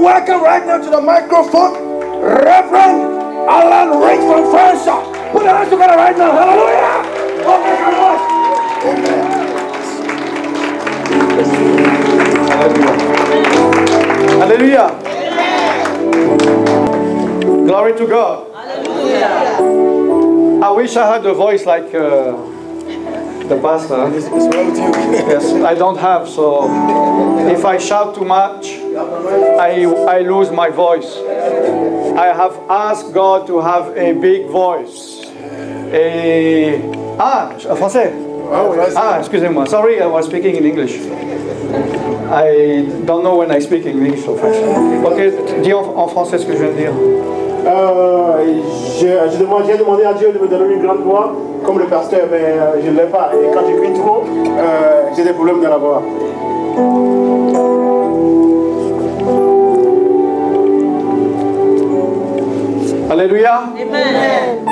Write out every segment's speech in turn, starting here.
welcome right now to the microphone, Reverend Alan Rick from Fanshawe. Put your hands together right now. Hallelujah. Oh, thank you very much. Hallelujah. Hallelujah. Glory to God. Hallelujah. I wish I had a voice like the pastor. It's well with you. Yes, I don't have, so if I shout too much, I lose my voice. I have asked God to have a big voice. Français. Ah, excusez-moi. Sorry, I was speaking in English. I don't know when I speak English or French. Ok, dis en français ce que je viens de dire. J'ai demandé à Dieu de me donner une grande voix, comme le pasteur, mais je ne l'ai pas. Et quand je crie trop, j'ai des problèmes de la voix. Alléluia. Amen.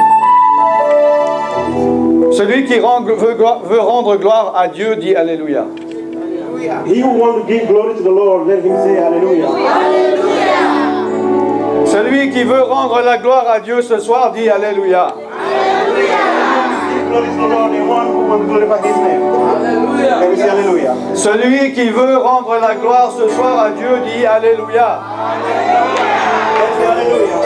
Celui qui veut rendre gloire à Dieu dit Alléluia. He who wants to give glory to the Lord, let him say Hallelujah. Celui qui veut rendre la gloire à Dieu ce soir dit Alléluia. Glory to the Lord, the one who wants to glorify his name. Hallelujah. Let me say Hallelujah. Celui qui veut rendre la gloire ce soir à Dieu dit Alléluia. Let's say Hallelujah.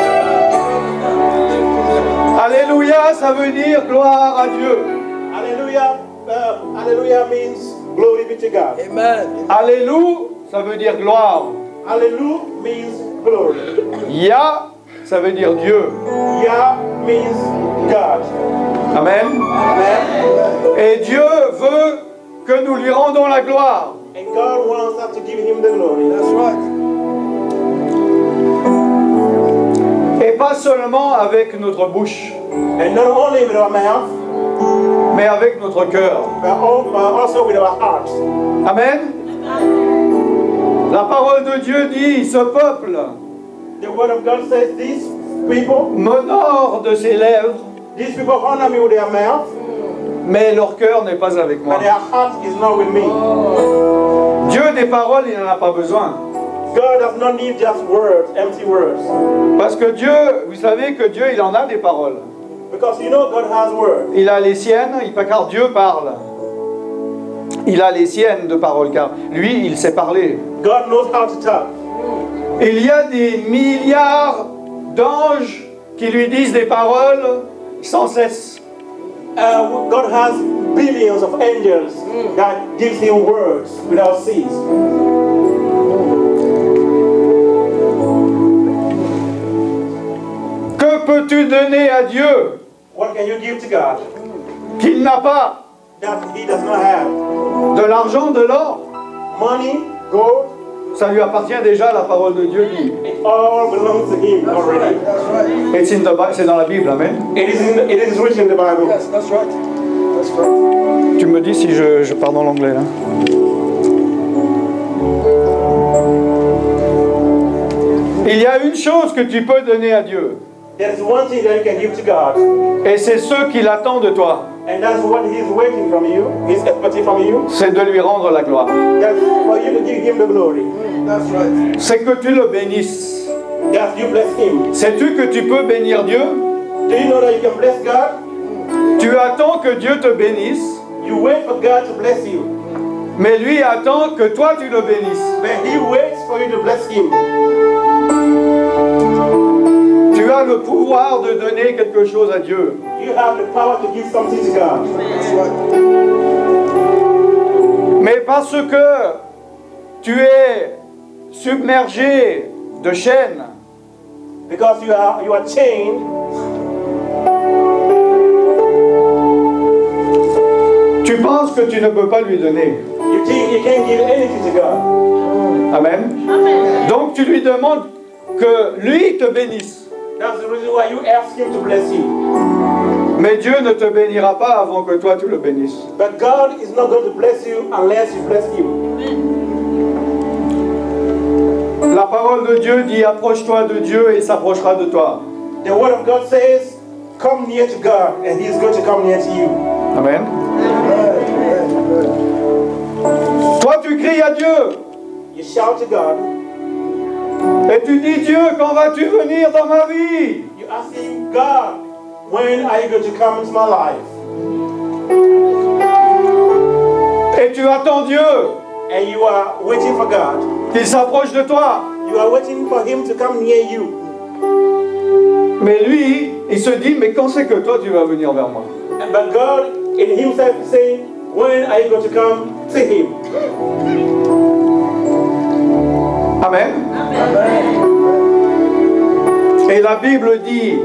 Alléluia, ça veut dire gloire à Dieu. Hallelujah. Hallelujah means glory be to God. Amen. Alléluia, ça veut dire gloire. Hallelujah means glory. Yah, ça veut dire Dieu. Yah means God. Amen. Amen. Et Dieu veut que nous lui rendons la gloire. And God wants us to give him the glory. That's right. Et pas seulement avec notre bouche, And not only with our mouth, mais avec notre cœur. but also with our hearts. Amen. La parole de Dieu dit, ce peuple The word of God says, these people m'honore de ses lèvres, honor me with their mouth, mais leur cœur n'est pas avec moi. but their heart is not with me. Dieu des paroles, il n'en a pas besoin. God does not need just words, empty words. Parce que Dieu, vous savez que Dieu, il en a des paroles. Because you know God has words. Il a les siennes, car Dieu parle. Il a les siennes de paroles, car lui, il sait parler. God knows how to talk. Il y a des milliards d'anges qui lui disent des paroles sans cesse. God has billions of angels that gives him words without cease. Que peux-tu donner à Dieu What can you give to God qu'il n'a pas? that he does not have? De l'argent, de l'or? Money, gold, Ça lui appartient déjà, la parole de Dieu dit. it all belongs to him already. That's right. Et c'est dans la Bible, amen. It is written in the Bible. Yes, that's right. That's right. Tu me dis si je pars dans l'anglais. Hein. Il y a une chose que tu peux donner à Dieu. There is one thing that you can give to God, Et c'est ce qu'il attend de toi. and that's what he's waiting from you. He's expecting from you. C'est de lui rendre la gloire. That's for you to give him the glory. That's right. C'est que tu le bénisses. That you bless him. Sais-tu que tu peux bénir Dieu? Do you know that you can bless God? Tu attends que Dieu te bénisse, You wait for God to bless you, mais lui attend que toi tu le bénisses. but he waits for you to bless him. Tu as le pouvoir de donner quelque chose à Dieu. You have the power to give something to God. That's right. Mais parce que tu es submergé de chaînes, Because you are chained, tu penses que tu ne peux pas lui donner. you think you can't give anything to God. Amen. Donc tu lui demandes que lui te bénisse. That's the reason why you ask him to bless you. Mais Dieu ne te bénira pas avant que toi tu le bénisses. But God is not going to bless you unless you bless him. La parole de Dieu dit approche-toi de Dieu et il s'approchera de toi. The word of God says, come near to God and he is going to come near to you. Amen. Toi tu cries à Dieu. You shout to God. Et tu dis, Dieu, quand vas-tu venir dans ma vie? You're asking God, when are you going to come into my life? Et tu attends Dieu And you are waiting for God. qu'il s'approche de toi. You are waiting for Him to come near you. Mais lui, il se dit, mais quand c'est que toi tu vas venir vers moi? But God in Himself is saying, when are you going to come to Him? Amen. Et la Bible dit,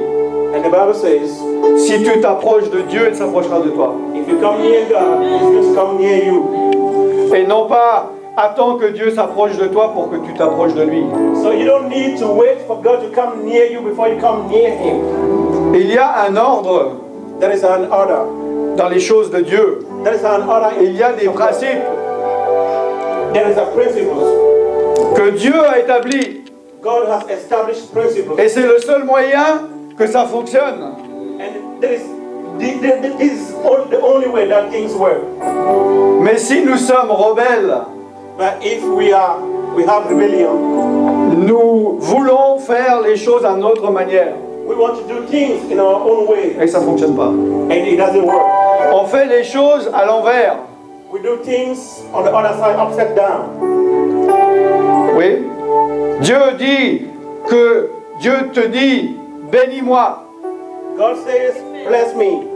And the Bible says, si tu t'approches de Dieu, il s'approchera de toi. if you come near God, He's going to come near you. Et non pas, attends que Dieu s'approche de toi pour que tu t'approches de lui. So you don't need to wait for God to come near you before you come near Him. Il y a un ordre There is an order. dans les choses de Dieu. There is an order. Il y a des principes There is a principle. que Dieu a établis. God has established principles. Et c'est le seul moyen que ça fonctionne. And this is the only way that things work. Mais si nous sommes rebelles, But if we have rebellion, nous voulons faire les choses à notre manière. we want to do things in our own way, Et ça ne fonctionne pas. and it doesn't work. On fait les choses à l'envers. We do things on the other side, upside down. Oui. Dieu dit que Dieu te dit, bénis-moi. God says, bless me.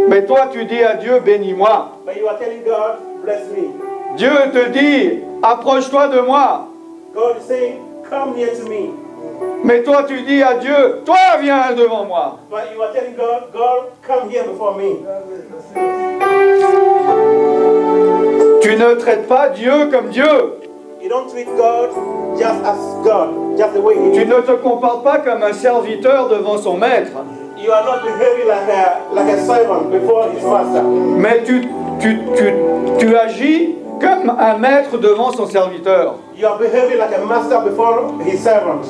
Mais toi, tu dis à Dieu, bénis-moi. But you are telling God, bless me. Dieu te dit, approche-toi de moi. God is saying, come near to me. Mais toi, tu dis à Dieu, toi, viens devant moi. But you are telling God, God, come here before me. Tu ne traites pas Dieu comme Dieu. You don't treat God just as God, just the way He Tu is. ne te comportes pas comme un serviteur devant son maître. You are not behaving like a servant before his master. Mais tu agis comme un maître devant son serviteur. You are behaving like a master before his servant.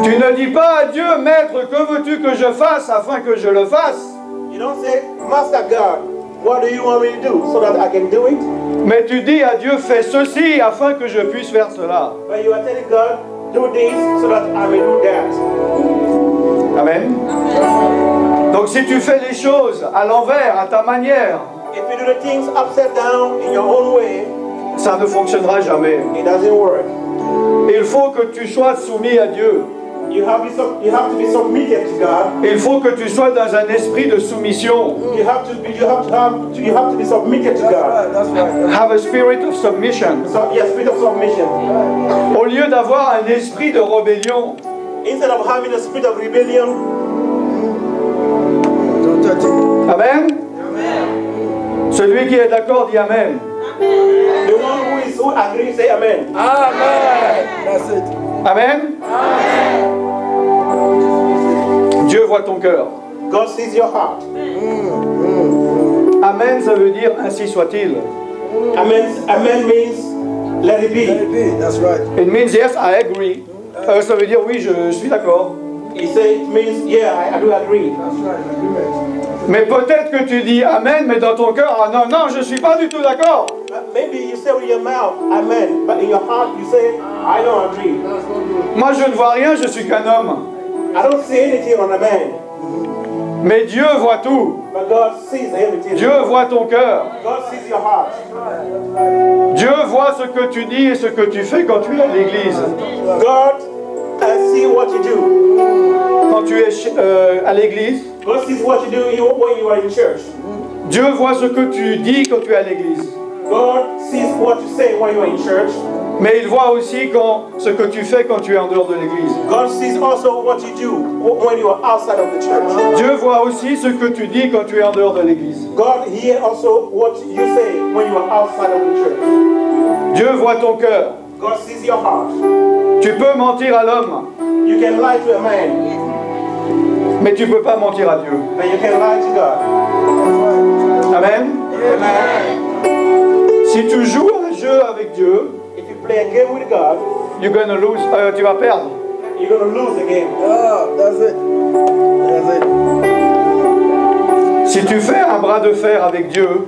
Tu ne dis pas à Dieu, maître, que veux-tu que je fasse afin que je le fasse? You don't say, Master God, what do you want me to do so that I can do it? Mais tu dis à Dieu, fais ceci afin que je puisse faire cela. But you are telling God, do this so that I may do that. Amen. Donc si tu fais les choses à l'envers, à ta manière, If you do the things upside down in your own way, ça ne fonctionnera jamais. it doesn't work. Il faut que tu sois soumis à Dieu. You have to be submitted to God. Il faut que tu sois dans un esprit de soumission. You have to be submitted to God. That's right. Have a spirit of submission. So, yes, spirit of submission. Au lieu d'avoir un esprit de rébellion. Instead of having a spirit of rebellion, Don't touch it. Amen. Celui qui est d'accord dit Amen. the one who agrees, say Amen. Amen. That's it. Amen. Dieu voit ton cœur. God sees your heart. Amen, ça veut dire ainsi soit-il. Amen means let it Let be. it be. That's right. It means yes, I agree. Ça veut dire oui, je suis d'accord. He said it means yeah, I do agree. That's right. Agreement. Mais peut-être que tu dis Amen, mais dans ton cœur, ah non, non, je suis pas du tout d'accord. Maybe you say with your mouth Amen, but in your heart you say I don't agree. Moi, je ne vois rien, je suis qu'un homme. I don't see anything on a man, Mais Dieu voit tout. but God sees everything. Dieu voit ton cœur. God sees your heart. Dieu voit ce que tu dis et ce que tu fais quand tu es à l'église. God sees what you do. Quand tu es à l'église, God sees what you do when you are in church. Dieu voit ce que tu dis quand tu es à l'église. God sees what you say when you are in church. Mais il voit aussi ce que tu fais quand tu es en dehors de l'église. God sees also what you do when you are outside of the church. Dieu voit aussi ce que tu dis quand tu es en dehors de l'église. God hears also what you say when you are outside of the church. Dieu voit ton cœur. God sees your heart. Tu peux mentir à l'homme, You can lie to a man, mais tu ne peux pas mentir à Dieu. but you can lie to God. Amen. Amen. Si tu joues un jeu avec Dieu, If you play a game with God, you're gonna lose, tu vas perdre. you're going to lose the game. Ah, that's it. That's it. Si tu fais un bras de fer avec Dieu,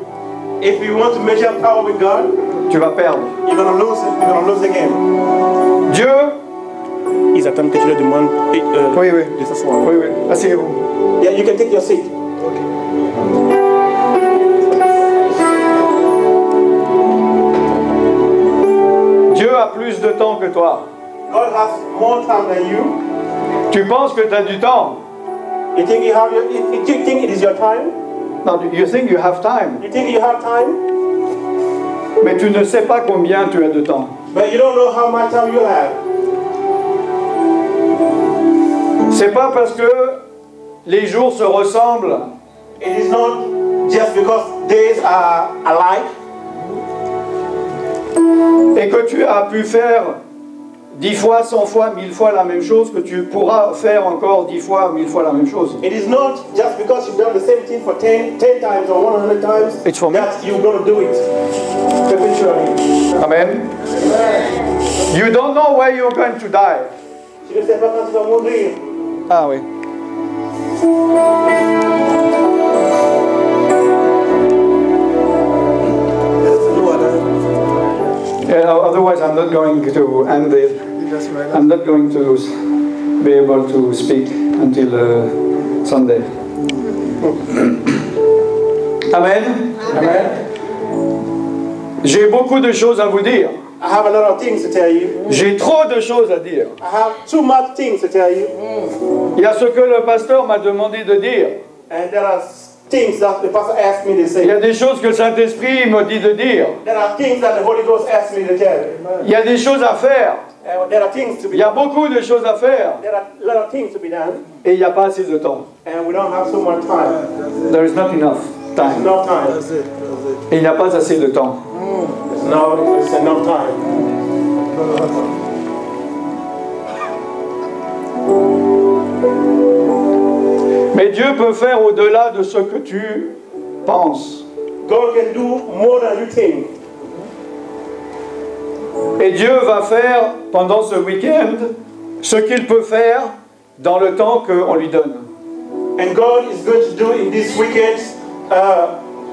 If you want to measure power with God, tu vas perdre. you're going to lose it. You're going to lose the game. Dieu ils attendent que tu leur demandes Oui, oui. de s'asseoir. Oui, oui. Asseyez-vous. Yeah, you can take your seat. Dieu a plus de temps que toi. God has more time than you. Tu penses que tu as du temps? You think you have you think it is your time? No, you think you have time. You think you have time? Mais tu ne sais pas combien tu as de temps. But you don't know how much time you have. C'est pas parce que les jours se ressemblent It is not just because days are alike et que tu as pu faire 10 fois, 100 fois, 1000 fois la même chose, que tu pourras faire encore 10 fois, 1000 fois la même chose. It is not just because you've done the same thing for 10 times or 100 times It's for me. that you're going to do it perpetually. Amen. You don't know where you're going to die. Tu ne sais pas quand tu vas mourir. Ah oui. Yeah, otherwise I'm not going to end it. I'm not going to be able to speak until Sunday. Amen. Amen. J'ai beaucoup de choses à vous dire. I have a lot of things to tell you. J'ai trop de choses à dire. I have too much things to tell you. Il y a ce que le pasteur m'a demandé de dire. And there are things that the pastor asked me to say. Il y a des choses que le Saint-Esprit me dit de dire. There are things that the Holy Ghost asked me to tell. Il y a des choses à faire. There are things to be Il y a done. beaucoup de choses à faire. There are a lot of things to be done. Et il n'y a pas assez de temps. And we don't have so much time. There is not enough time. No time. Et il n'y a pas assez de temps. No, it's enough time. Mais Dieu peut faire au-delà de ce que tu penses. God can do more than you think. Et Dieu va faire pendant ce week-end ce qu'il peut faire dans le temps qu'on lui donne. And God is going to do in this weekend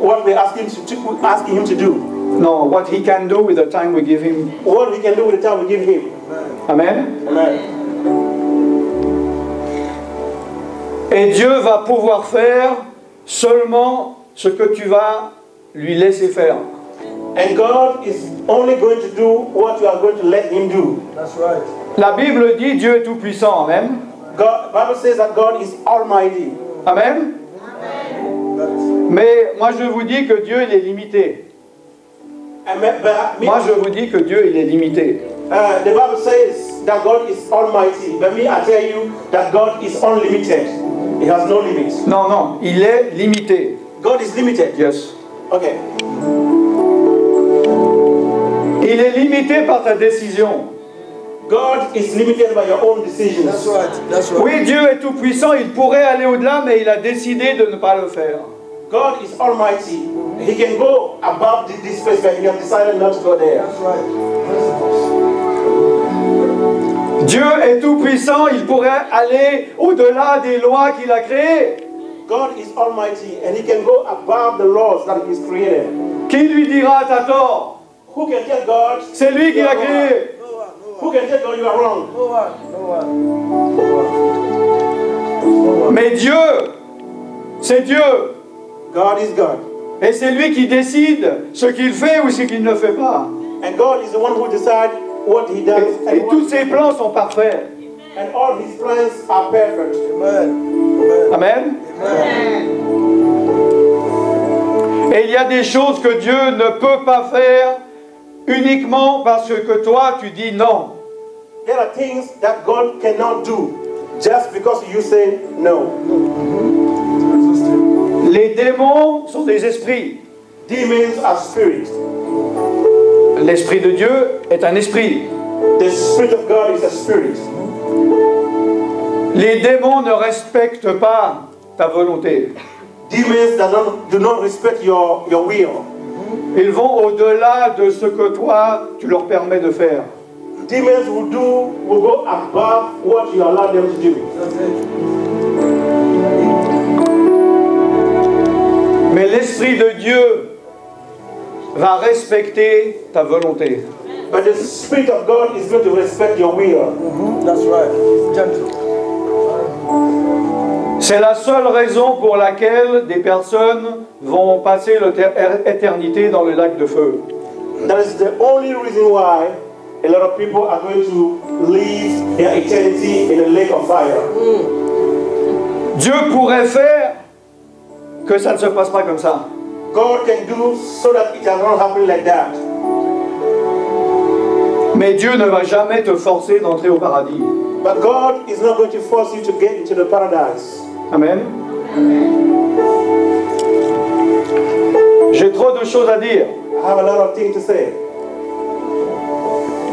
what we're asking him to do. No, what he can do with the time we give him. What we can do with the time we give him. Amen. Amen. Et Dieu va pouvoir faire seulement ce que tu vas lui laisser faire. And God is only going to do what you are going to let him do. That's right. La Bible dit Dieu est tout-puissant. Amen. God, Bible says that God is almighty. Amen. Mais moi je vous dis que Dieu il est limité. Moi je vous dis que Dieu il est limité. The Bible says that God is almighty. But me, I tell you that God is unlimited. He has no limits. Non, non, il est limité. God is limited. Yes. Okay. Il est limité par ta décision. God is limited by your own decisions. That's right. That's right. Oui, Dieu est tout-puissant, il pourrait aller au-delà, mais il a décidé de ne pas le faire. God is almighty. He can go above this place, but he has decided not to go there. That's right. Dieu est tout-puissant, il pourrait aller au-delà des lois qu'il a créées. God is almighty, and he can go above the laws that he's created. Qui lui dira t'as tort? Who can tell God? C'est lui qui l'a créé. Who can tell God you are wrong? No one. No one. Mais Dieu, c'est Dieu. God is God. Et c'est lui qui décide ce qu'il fait ou ce qu'il ne fait pas. And God is the one who decides what he does. Et tous ses plans sont parfaits. And all his plans are perfect. Amen. Amen. Et il y a des choses que Dieu ne peut pas faire uniquement parce que toi tu dis non. There are things that God cannot do just because you say no. Les démons sont des esprits. Demons are spirits. L'esprit de Dieu est un esprit. The Spirit of God is a spirit. Les démons ne respectent pas ta volonté. Demons do not respect your will. Ils vont au-delà de ce que toi tu leur permets de faire. Demons will go above what you allow them to do. Mais l'Esprit de Dieu va respecter ta volonté. But the Spirit of God is going to respect your will. That's right. Gentle. C'est la seule raison pour laquelle des personnes vont passer l'éternité dans le lac de feu. That is the only reason why a lot of people are going to live their eternity in a lake of fire. Dieu pourrait faire que ça ne se passe pas comme ça. God can do so that it does not happen like that. Mais Dieu ne va jamais te forcer d'entrer au paradis. But God is not going to force you to get into the paradise. Amen. J'ai trop de choses à dire. I have a lot of things to say.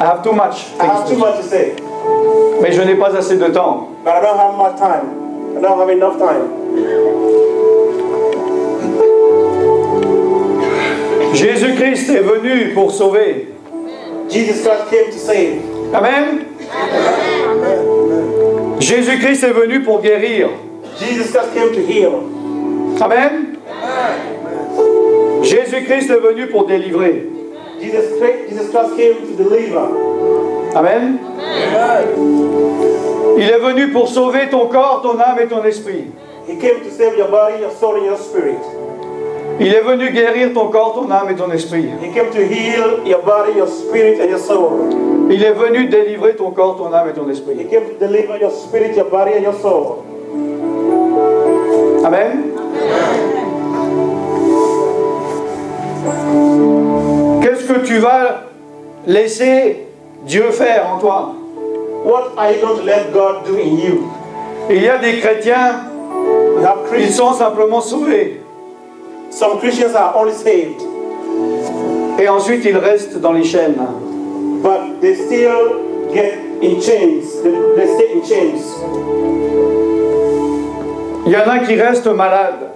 I have too much I have too much to say. Mais je n'ai pas assez de temps. But I don't have much time. I don't have enough time. Jésus-Christ est venu pour sauver. Jesus Christ came to save. Amen. Jésus-Christ est venu pour guérir. Jesus Christ came to heal. Amen. Jésus-Christ est venu pour délivrer. Jesus Christ came to deliver. Amen. Il est venu pour sauver ton corps, ton âme et ton esprit. He came to save your body, your soul, and your spirit. Il est venu guérir ton corps, ton âme et ton esprit. He came to heal your body, your spirit, and your soul. Il est venu délivrer ton corps, ton âme et ton He esprit. came to deliver your spirit, your body, and your soul. Amen. Qu'est-ce que tu vas laisser Dieu faire en toi? What are you going to let God do in you? Il y a des chrétiens, We have ils Christians. sont simplement sauvés. Some Christians are only saved, Et ensuite, ils restent dans les chaînes. but they still get in chains. They stay in chains. Il y en a qui restent malades.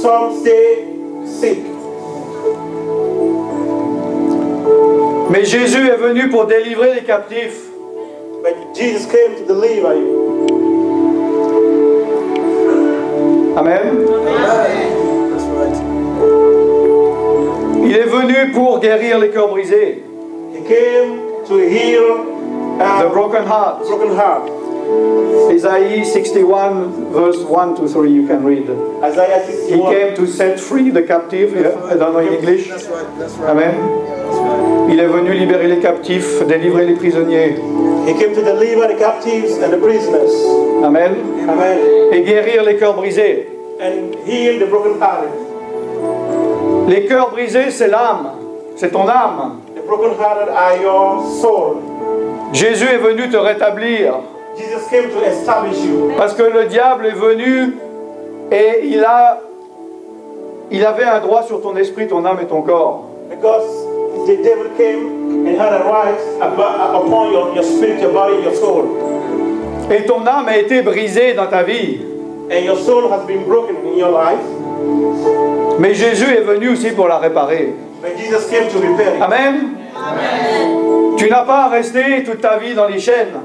Some stay sick. Mais Jésus est venu pour délivrer les captifs. But Jesus came to deliver you. Amen. That's right. Il est venu pour guérir les cœurs brisés. He came to heal The broken heart. broken heart. Isaiah 61 verse 1 to 3 you can read. Isaiah He 61. came to set free the captive. I don't know in English. That's right. That's right. Amen. That's right. Il est venu libérer les captifs, délivrer les prisonniers. He came to deliver the captives and the prisoners. Amen. Amen. Et guérir les cœurs brisés. And heal the brokenhearted. Les cœurs brisés, c'est l'âme. C'est ton âme. The brokenhearted are your soul. Jésus est venu te rétablir. Jesus came to establish you. Parce que le diable est venu et il avait un droit sur ton esprit, ton âme et ton corps. Because the devil came and had a right upon your spirit, your body, your soul. Et ton âme a été brisée dans ta vie. And your soul has been broken in your life. Mais Jésus est venu aussi pour la réparer. But Jesus came to repair it. Amen. Tu n'as pas à rester toute ta vie dans les chaînes.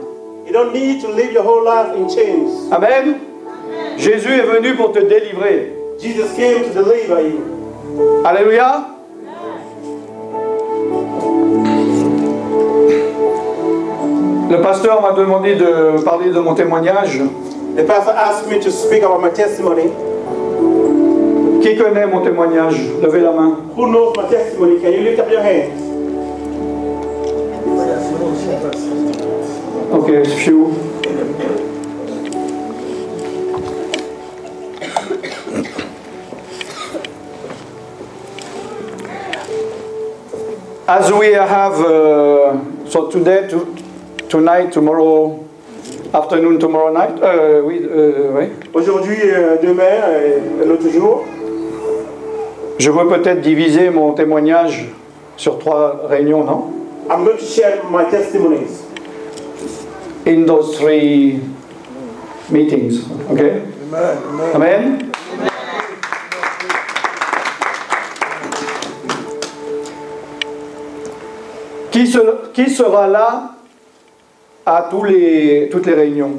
You don't need to live your whole life in chains. Amen. Jésus est venu pour te délivrer. Jesus came to deliver you. Alléluia. Le pasteur m'a demandé de parler de mon témoignage. The pastor asked me to speak about my testimony. Qui connaît mon témoignage? Levez la main. Who knows my testimony? Can you lift up your hand? Ok, few. As we have, so today, tonight, tomorrow afternoon, tomorrow night, oui. Aujourd'hui, demain, l'autre jour, Je veux peut-être diviser mon témoignage sur 3 réunions, non? I'm going to share my testimonies In those 3 meetings, okay? Amen. Amen. Amen. Qui sera là à toutes les réunions?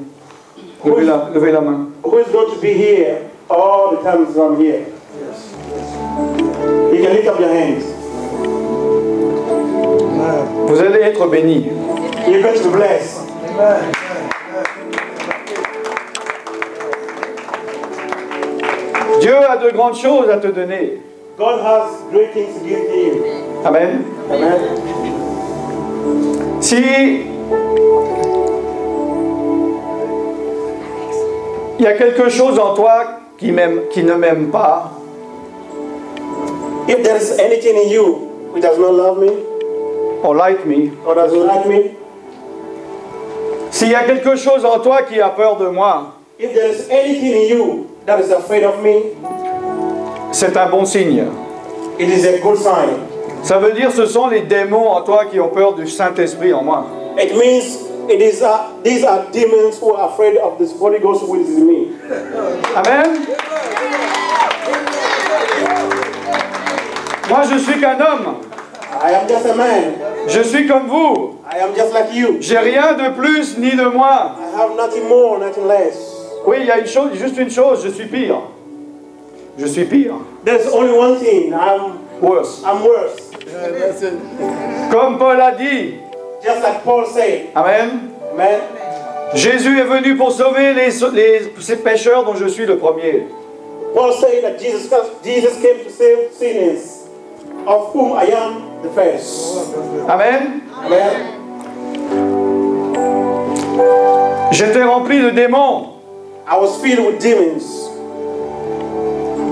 Levez la main. who is going to be here all the time I'm here? You can lift up your hands. Amen. Vous allez être béni. You're going to be blessed. Dieu a de grandes choses à te donner. God has great things to give to you. Amen. Amen. Si il y a quelque chose en toi qui ne m'aime pas, If there is anything in you which does not love me or like me, or doesn't like me, s'il y a quelque chose en toi qui a peur de moi, if there is anything in you that is afraid of me, c'est un bon signe. it is a good sign. Ça veut dire ce sont les démons en toi qui ont peur du Saint-Esprit en moi. It means these are demons who are afraid of this Holy Ghost who is in me. Amen. Moi, je suis qu'un homme. I am just a man. Je suis comme vous. I am just like you. J'ai rien de plus ni de moins. I have nothing more, nothing less. Oui, il y a une chose, juste une chose, je suis pire. Je suis pire. There's only one thing. Worse. I'm worse. Comme Paul a dit. Just like Paul said. Amen. Amen. Jésus est venu pour sauver ces pécheurs dont je suis le premier. Paul said that Jesus came to save sinners, of whom I am the first. Amen. Amen. J'étais rempli de démons. I was filled with demons.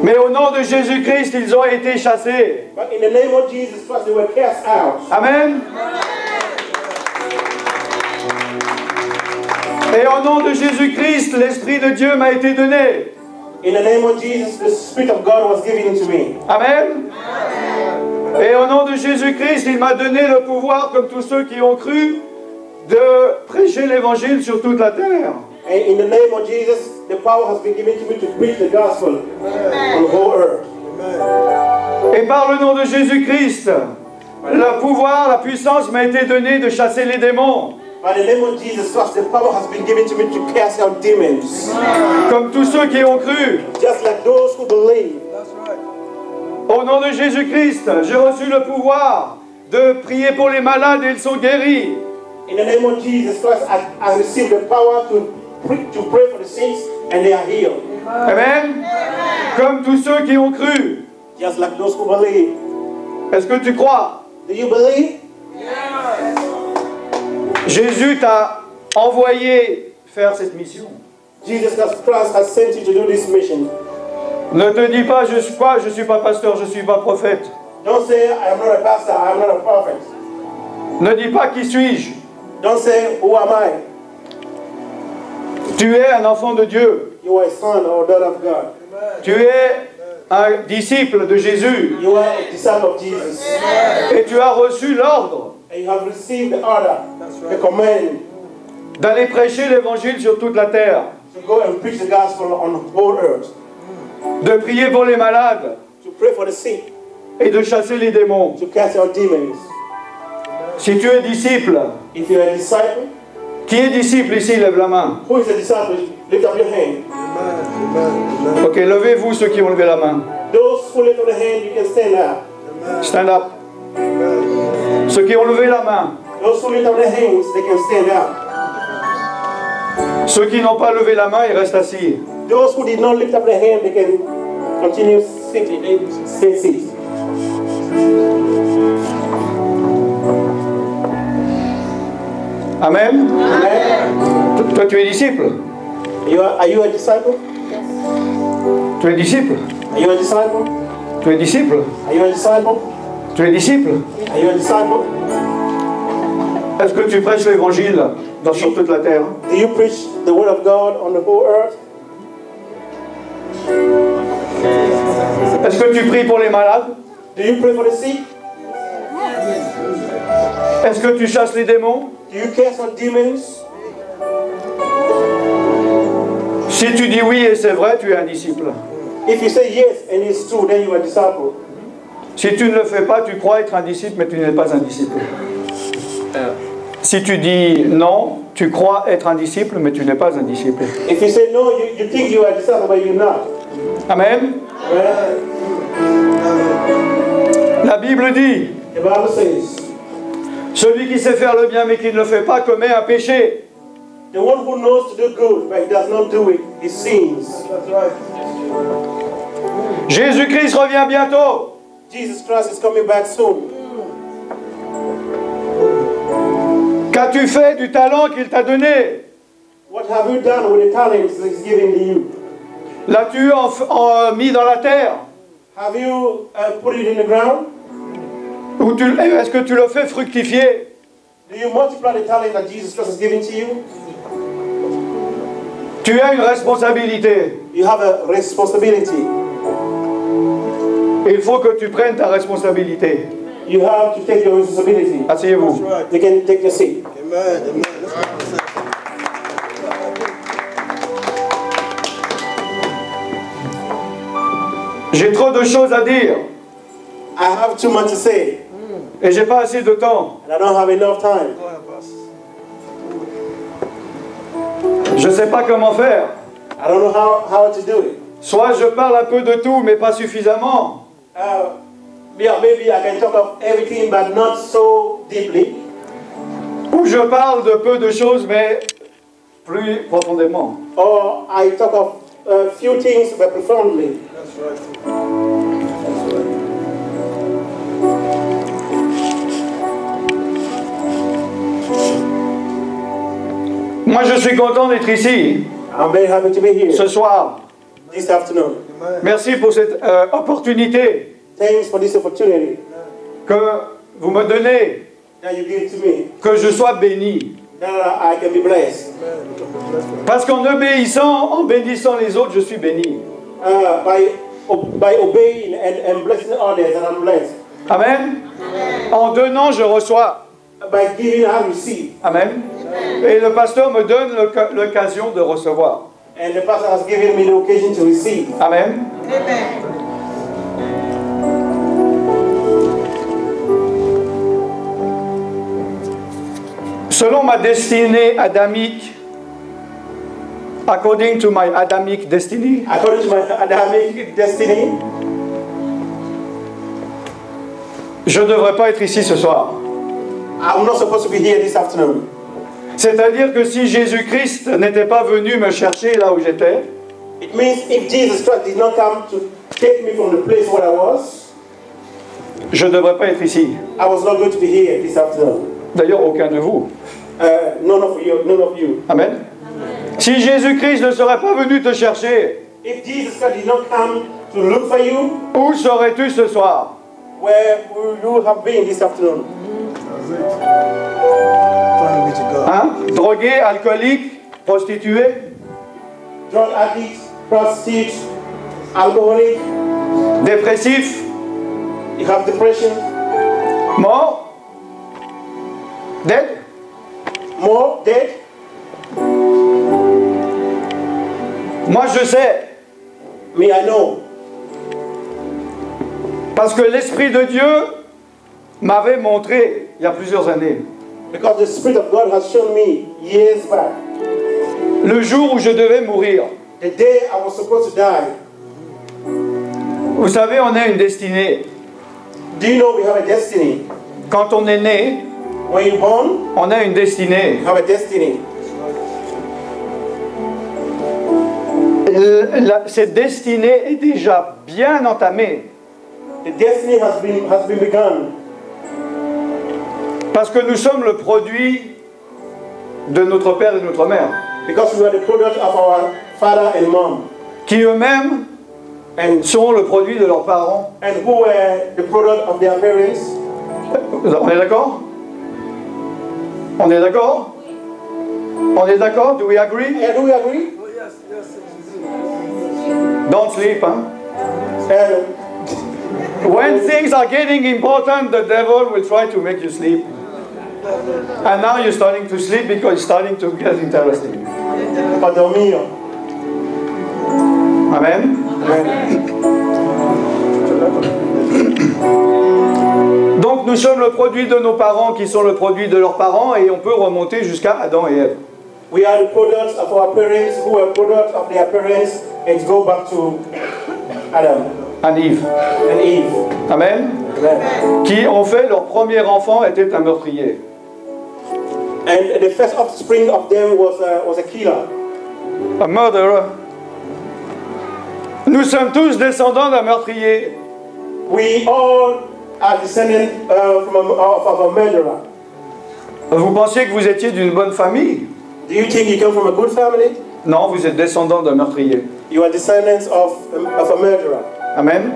Mais au nom de Jésus-Christ, ils ont été chassés. But in the name of Jesus Christ, they were cast out. Amen. Et au nom de Jésus-Christ, l'Esprit de Dieu m'a été donné. In the name of Jesus, the Spirit of God was given to me. Amen. Et au nom de Jésus-Christ, il m'a donné le pouvoir, comme tous ceux qui ont cru, de prêcher l'Évangile sur toute la terre. And in the name of Jesus, the power has been given to me to preach the gospel on the whole earth. Et par le nom de Jésus-Christ, le pouvoir, la puissance m'a été donnée de chasser les démons. By the name of Jesus Christ, the power has been given to me to cast out demons. Comme tous ceux qui ont cru. Just like those who believe. Au nom de Jésus-Christ, j'ai reçu le pouvoir de prier pour les malades et ils sont guéris. In the name of Jesus Christ, I received the power to pray for the saints and they are healed. Amen. Comme tous ceux qui ont cru. Just like those who believe. Est-ce que tu crois? Do you believe? Jésus t'a envoyé faire cette mission. Jesus Christ has sent you to do this mission. Ne te dis pas je suis quoi, je suis pas pasteur, je suis pas prophète. Don't say I am not a pastor, I am not a prophet. Ne dis pas qui suis-je. Don't say who am I. Tu es un enfant de Dieu. You are a son or daughter of God. Tu es un disciple de Jésus. You are a disciple of Jesus. Et tu as reçu l'ordre And you have received the order, the command d'aller prêcher l'évangile sur toute la terre. to go and preach the gospel on the whole earth. De prier pour les malades To pray for the sick. et de chasser les démons. To cast out demons. Si tu es disciple, If you are a disciple, qui est disciple ici, lève la main. who is a disciple? Lift up your hand. Ok, levez-vous ceux qui ont levé la main. Those who lift up the hand, you can stand up. Stand up. Ceux qui ont levé la main. Those who lift up their hands, they can stand up. Ceux qui n'ont pas levé la main, ils restent assis. Those who did not lift up their hand, they can continue sitting. They stay seated. Amen. Amen. Toi, tu es disciple. Are you a disciple? Tu es disciple. Are you a disciple? Tu es disciple. Are you a disciple? Tu es disciple. Are you a disciple? Est-ce que tu prêches l'évangile sur toute la terre? Do you preach the word of God on the whole earth? Est-ce que tu pries pour les malades? Do you pray for the sick? Est-ce que tu chasses les démons? Do you cast out demons? Si tu dis oui et c'est vrai, tu es un disciple. If you say yes and it's true, then you are a disciple. Si tu ne le fais pas, tu crois être un disciple, mais tu n'es pas un disciple. Si tu dis non, tu crois être un disciple, mais tu n'es pas un disciple. If you say no, you think you are a disciple, but you're not. Amen. Right? La Bible dit, The Bible says, Celui qui sait faire le bien mais qui ne le fait pas commet un péché. The one who knows to do good but he does not do it, he sins. That's right. Jésus-Christ revient bientôt. Jesus Christ is coming back soon. Qu'as-tu fait du talent qu'il t'a donné? What have you done with the talents he's given to you? L'as-tu mis dans la terre? Have you put it in the ground? Ou est-ce que tu le fais fructifier? Do you multiply the talent that Jesus Christ has given to you? Tu as une responsabilité. You have a responsibility. Il faut que tu prennes ta responsabilité. You have to take your responsibility. Asseyez-vous. That's right. You can take your seat. Amen. Amen. That's what I'm saying. J'ai trop de choses à dire I have too much to say, et j'ai pas assez de temps. and I don't have enough time. Go ahead, Pastor. Je sais pas comment faire. I don't know how to do it. Soit je parle un peu de tout, mais pas suffisamment. Yeah, maybe I can talk of everything, but not so deeply. Ou je parle de peu de choses, mais plus profondément. Or I talk of a few things, but profoundly. That's right. Moi, je suis content d'être ici I'm very happy to be here ce soir. this afternoon. Amen. Merci pour cette opportunité Thanks for this opportunity que vous me donnez, that you give to me, que je sois béni. that I can be blessed. Parce qu'en obéissant, en bénissant les autres, je suis béni. By obeying and blessing others, and I'm blessed. Amen. En donnant, je reçois. By giving, I receive. Amen. Et le pasteur me donne l'occasion de recevoir. And the pastor has given me the occasion to receive. Amen. Selon ma destinée adamique, according to my Adamic destiny, According to my Adamic destiny, je ne devrais pas être ici ce soir. I'm not supposed to be here this afternoon. C'est-à-dire que si Jésus-Christ n'était pas venu me chercher là où j'étais, It means if Jesus Christ did not come to take me from the place where I was, je ne devrais pas être ici. I was not going to be here this afternoon. D'ailleurs, aucun de vous. None of you. Amen. Si Jésus-Christ ne serait pas venu te chercher, If Jesus Christ did not come to look for you, où serais-tu ce soir? where would you have been this afternoon? Glory be to God. Hein? Drogué, alcoolique, prostitué, Drug addicts, prostitutes, alcoholic, dépressif, you have depression, mort, dead. more, dead. Moi je sais, Me, I know. parce que l'Esprit de Dieu m'avait montré il y a plusieurs années, Because the Spirit of God has shown me years back, le jour où je devais mourir. the day I was supposed to die. Vous savez, on a une destinée. Do you know we have a destiny? Quand on est né, When you're born, on a une destinée. you have a destiny. Cette destinée est déjà bien entamée. The destiny has been begun. Parce que nous sommes le produit de notre père et de notre mère, Because we are the product of our father and mom, qui eux-mêmes and sont le produit de leurs parents. who were the product of their parents. On est d'accord? On est d'accord? On est d'accord? Do we agree? And do we agree? Oh, yes, yes, yes. Don't sleep, hein? And When things are getting important, the devil will try to make you sleep. And now you're starting to sleep because it's starting to get interesting. pas dormir. Amen. Donc nous sommes le produit de nos parents qui sont le produit de leurs parents et on peut remonter jusqu'à Adam et Ève. We are the products of our parents who are products of their parents and go back to Adam À Yves. and Eve. Amen. Amen. Qui ont fait leur premier enfant était un meurtrier. And the first offspring of them was a killer. A murderer. Nous sommes tous descendants d'un meurtrier. We all are descendants of a murderer. Vous pensiez que vous étiez d'une bonne famille? Do you think you come from a good family? Non, vous êtes descendants d'un meurtrier. You are descendants of a murderer. Amen.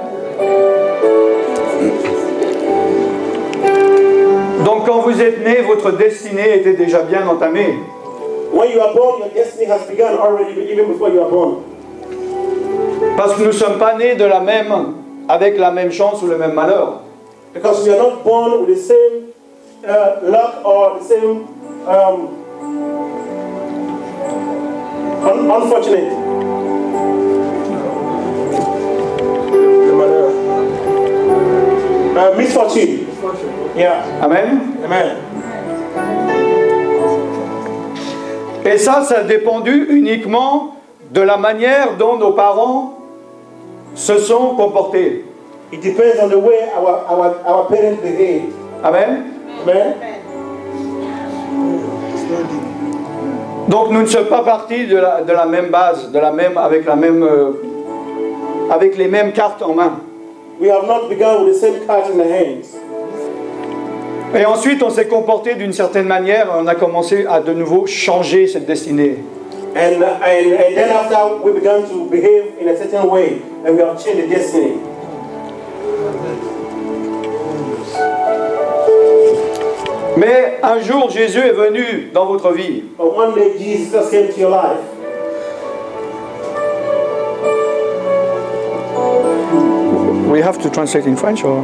Donc quand vous êtes né, votre destinée était déjà bien entamée. When you are born, your destiny has begun already, even before you are born. Parce que nous ne sommes pas nés de la même, avec la même chance ou le même malheur. Because we are not born with the same luck or the same unfortunate. Misfortune. Yeah. Amen. Amen. Et ça a dépendu uniquement de la manière dont nos parents se sont comportés. It depends on the way our parents behave. Amen. Amen. Donc nous ne sommes pas partis de la même base, avec les mêmes cartes en main. We have not begun with the same cards in the hands. Et ensuite on s'est comporté d'une certaine manière, on a commencé à de nouveau changer cette destinée. And then after we began to behave in a certain way, and we have changed the destiny. Mais un jour Jésus est venu dans votre vie. But one day Jesus came to your life. We have to translate in French or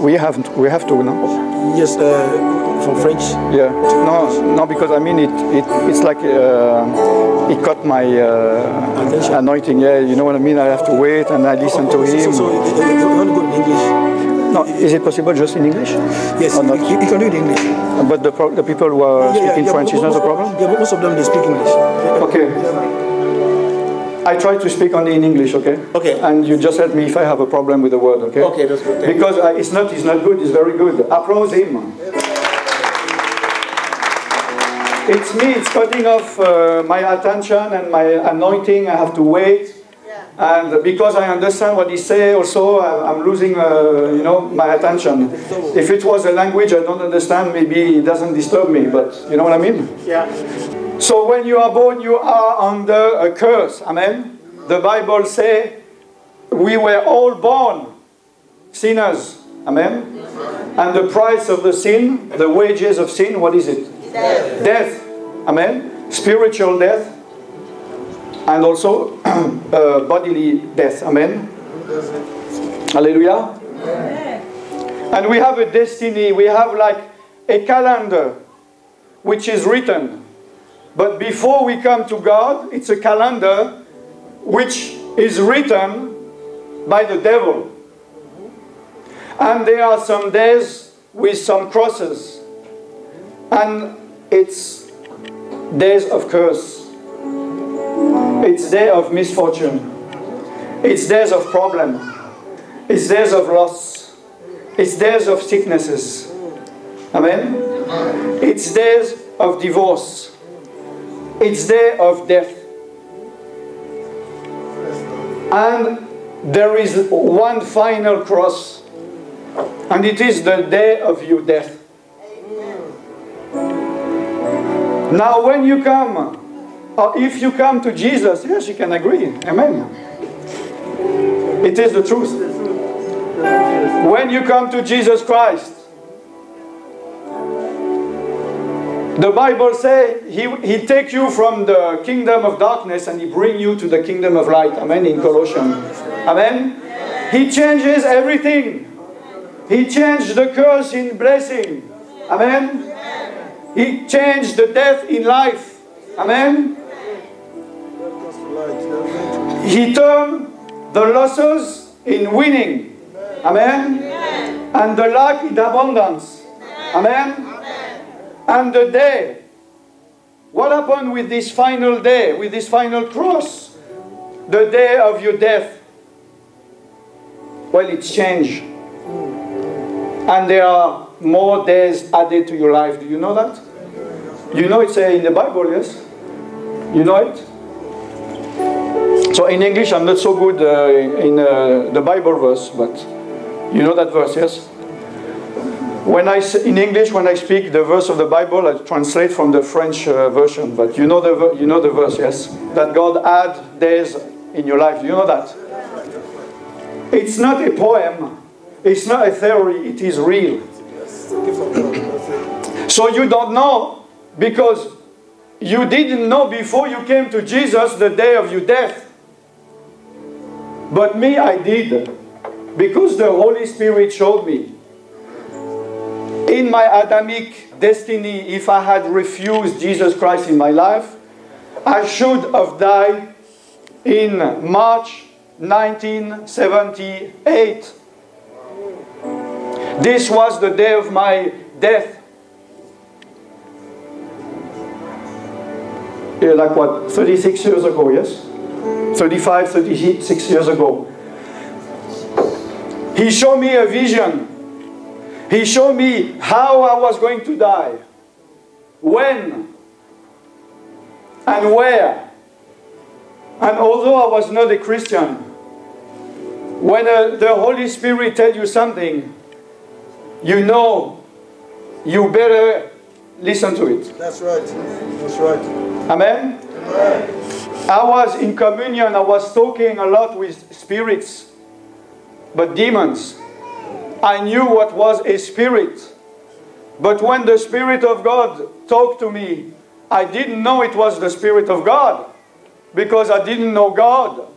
we have to, no? Yes, from French. Yeah. No, because I mean it's like it caught my anointing. Yeah, you know what I mean. I have to wait and I listen to him. So you want to go in English? No, is it possible just in English? Yes, or not? you can do it in English. But the people who are speaking French is not a problem? Yeah, most of them they speak English. Okay. I try to speak only in English, okay? Okay. And you just help me if I have a problem with the word, okay? Okay, that's good. Thank Because it's not good, it's very good. Applaud him. It's me, it's cutting off my attention and my anointing. I have to wait. And because I understand what he says, also I'm losing, my attention. If it was a language I don't understand, maybe it doesn't disturb me, but you know what I mean? Yeah. So when you are born, you are under a curse. Amen? The Bible says we were all born sinners. Amen? And the price of the sin, the wages of sin, what is it? Death. Death. Amen? Spiritual death. And also bodily death. Amen? Hallelujah? Amen. And we have a destiny. We have like a calendar which is written. But before we come to God, it's a calendar which is written by the devil. And there are some days with some crosses. And it's days of curse. It's days of misfortune. It's days of problem. It's days of loss. It's days of sicknesses. Amen? It's days of divorce. It's day of death. And there is one final cross. And it is the day of your death. Now when you come, or if you come to Jesus, yes, you can agree. Amen. It is the truth. When you come to Jesus Christ, the Bible says he takes you from the kingdom of darkness and he brings you to the kingdom of light. Amen. In Colossians. Amen. He changes everything. He changed the curse in blessing. Amen. He changed the death in life. Amen. He turned the losses in winning. Amen. And the lack in abundance. Amen. And the day. What happened with this final day, with this final cross? The day of your death. well, it's changed. And there are more days added to your life. Do you know that? You know it's in the Bible, yes? You know it? So in English, I'm not so good in the Bible verse, but you know that verse, yes? In English, when I speak the verse of the Bible, I translate from the French version. But you know the verse, yes? That God add days in your life. Do you know that? It's not a poem. It's not a theory. It is real. So you don't know because you didn't know before you came to Jesus the day of your death. But me, I did. Because the Holy Spirit showed me. In my Adamic destiny, if I had refused Jesus Christ in my life, I should have died in March 1978. This was the day of my death. Like what, 36 years ago, yes? 35, 36 years ago. He showed me a vision. He showed me how I was going to die. When. And where. And although I was not a Christian, when the Holy Spirit tells you something, you know, you better listen to it. That's right. That's right. Amen? Amen. I was in communion, I was talking a lot with spirits, but demons. I knew what was a spirit. But when the Spirit of God talked to me, I didn't know it was the Spirit of God, because I didn't know God.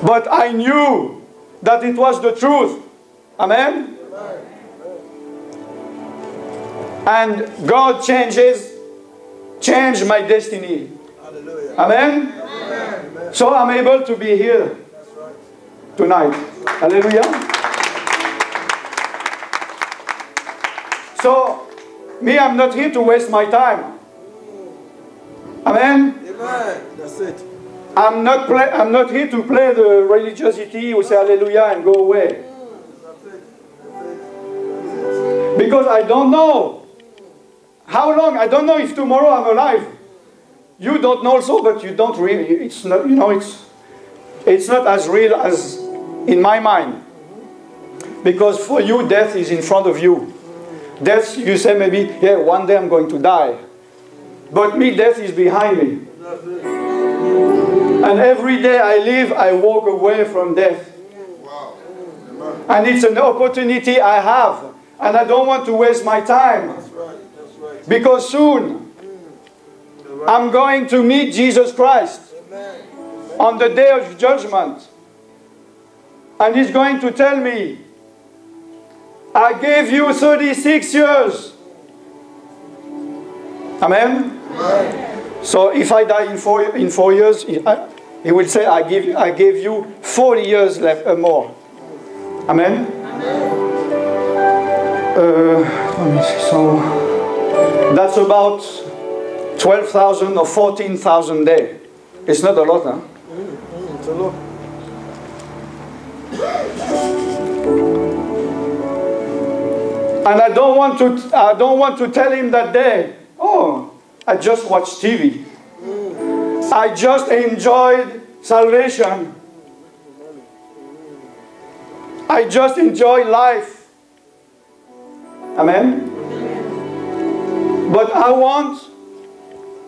But I knew that it was the truth. Amen? And God changed my destiny. Hallelujah. Amen? Amen. So I'm able to be here tonight. Hallelujah. So, me, I'm not here to waste my time. Amen? Amen. That's it. I'm not here to play the religiosity who say hallelujah and go away. Because I don't know how long. I don't know if tomorrow I'm alive. You don't know also, but you don't really. It's not. You know, it's not as real as in my mind. Because for you, death is in front of you. Death, you say maybe, yeah, one day I'm going to die. But me, death is behind me. And every day I live, I walk away from death. And it's an opportunity I have. And I don't want to waste my time. Because soon, I'm going to meet Jesus Christ on the day of judgment. And He's going to tell me, I gave you 36 years. Amen? So if I die in 4 years, He will say, I gave you 40 years left more. Amen? Let me see. So that's about 12,000 or 14,000 days. It's not a lot, huh? It's a lot. And I don't want to tell him that day, oh, I just watched TV. I just enjoyed salvation. I just enjoy life. Amen? But I want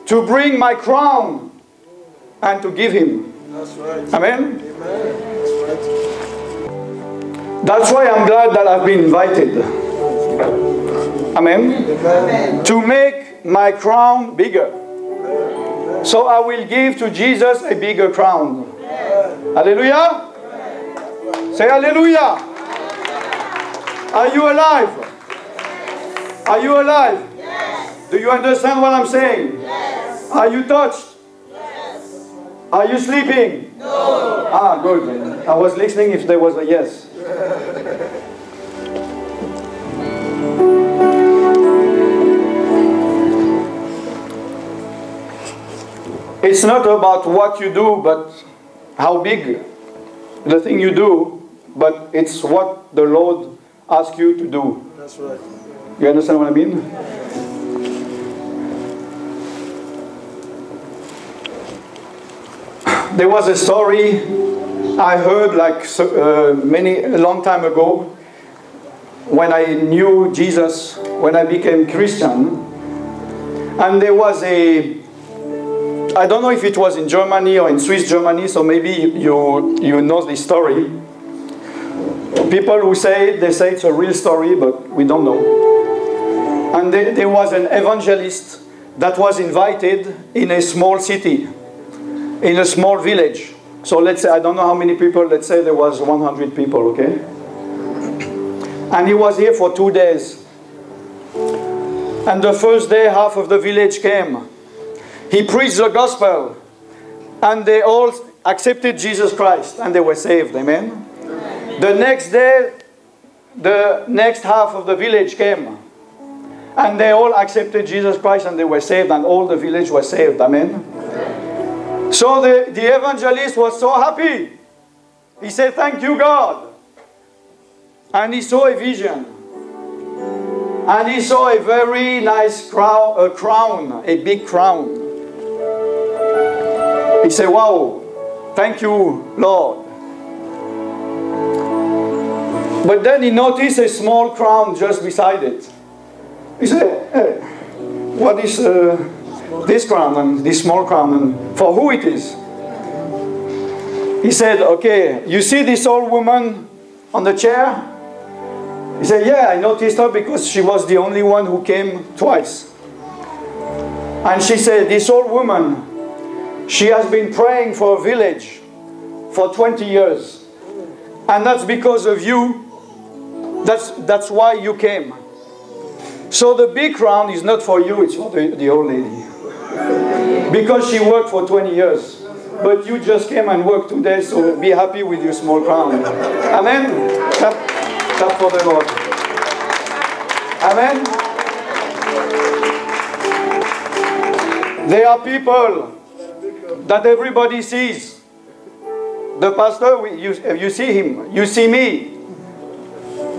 to bring my crown and to give Him. That's right. Amen? Amen. That's right. That's why I'm glad that I've been invited. Amen? Amen. To make my crown bigger. So I will give to Jesus a bigger crown. Hallelujah? Say hallelujah. Are you alive? Are you alive? Do you understand what I'm saying? Are you touched? Are you sleeping? No. Ah, good. I was listening if there was a yes. It's not about what you do, but how big the thing you do, but it's what the Lord asks you to do. That's right. You understand what I mean? There was a story I heard like a long time ago when I knew Jesus, when I became Christian. And there was I don't know if it was in Germany or in Swiss Germany, so maybe you know this story. People who say it's a real story, but we don't know. And there was an evangelist that was invited in a small city, in a small village. So let's say, I don't know how many people, let's say there was 100 people, okay? And he was here for 2 days. And the first day, half of the village came. He preached the gospel. And they all accepted Jesus Christ. And they were saved, amen? The next day, the next half of the village came. And they all accepted Jesus Christ and they were saved. And all the village was saved, amen? So the evangelist was so happy. He said, thank you, God. And he saw a vision. And he saw a very nice crown, a big crown. He said, wow, thank you, Lord. But then he noticed a small crown just beside it. He said, hey, what is this crown and this small crown, and for who it is? He said, okay, you see this old woman on the chair? He said, yeah, I noticed her because she was the only one who came twice. And she said, this old woman, she has been praying for a village for 20 years. And that's because of you. That's why you came. So the big crown is not for you, it's for the old lady. Because she worked for 20 years. But you just came and worked 2 days, so be happy with your small crown. Amen? Clap for the Lord. Amen? There are people that everybody sees. The pastor, you see him, you see me.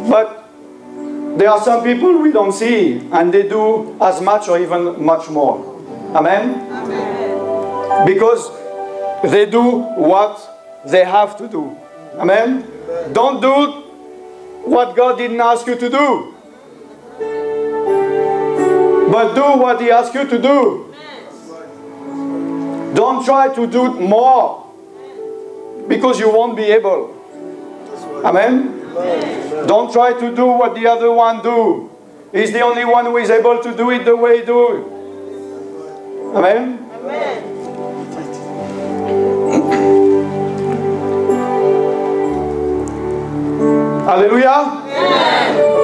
But there are some people we don't see, and they do as much or even much more. Amen? Amen. Because they do what they have to do. Amen? Don't do what God didn't ask you to do. But do what He asked you to do. Don't try to do more, because you won't be able. Amen? Don't try to do what the other one do. He's the only one who is able to do it the way he do it. Amen? Amen. Hallelujah. Amen.